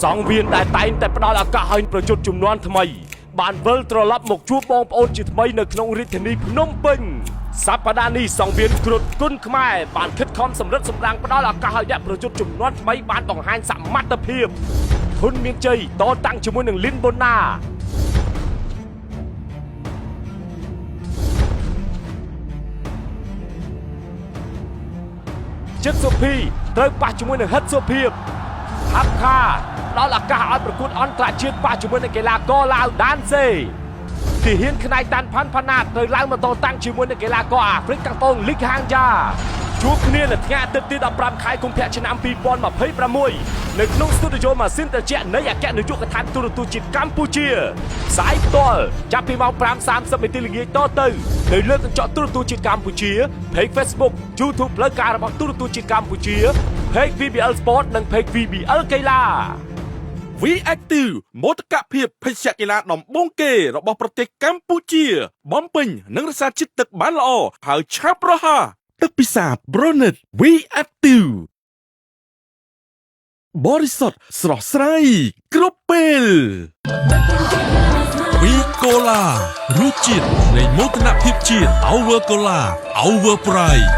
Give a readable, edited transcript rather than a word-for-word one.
សង្វៀនដែលតែងតែផ្ដល់ឱកាសឲ្យប្រយុទ្ធជំនាន់ថ្មីបានវិលត្រឡប់មកជួបបងប្អូនជាថ្មីនៅក្នុងរាជធានីភ្នំពេញសប្តាហ៍នេះសង្វៀនគ្រុឌគុណខ្មែរបានខិតខំសម្រិតសម្រាំងផ្ដល់ឱកាសឲ្យអ្នកប្រយុទ្ធជំនាន់ថ្មីបានបង្ហាញសមត្ថភាពធនមានជ័យតតាំងជាមួយនឹងលីនបូណាចិត្តសុភីត្រូវប៉ះជាមួយនឹងហិតសុភាពហាប់ខាដល់ឱកាសឲ្យប្រកួតអន្តរជាតិប៉ះជាមួយនឹងកីឡាករឡាវដានសេទីហ៊ានខ្នែកតាន់ផាន់ផាណាតត្រូវឡើងមកតតាំងជាមួយនឹងកីឡាករអាហ្វ្រិកខាងត្បូងលីកហាងយ៉ាជួបគ្នានៅថ្ងៃអាទិត្យទី15ខែកុម្ភៈឆ្នាំ2026នៅក្នុងស្ទូឌីយោម៉ាស៊ីនត្រជាក់នៃអគ្គនាយកដ្ឋានទូរទស្សន៍ជាតិកម្ពុជាផ្សាយផ្ទាល់ចាប់ពីម៉ោង 5:30 នាទីល្ងាចតទៅនៅលើកញ្ចក់ទូរទស្សន៍ជាតិកម្ពុជា Page Facebook YouTube ផ្លូវការរបស់ទូរទស្សន៍ជាតិកម្ពុជា Page VBL Sport និង Page VBL កីឡា V-Active មោទកភាពភេសជ្ជៈកីឡាដំបូងគេរបស់ប្រទេសកម្ពុជាបំពេញនិងរក្សាជាតិទឹកបានល្អហើយឆាប់រហ័សទឹកពិសា Bronet V-Active បរិសុទ្ធស្រស់ស្រាយគ្រប់ពេលវីកូឡារសជាតិនៃមោទនភាពជាតិ Our Cola Our Pride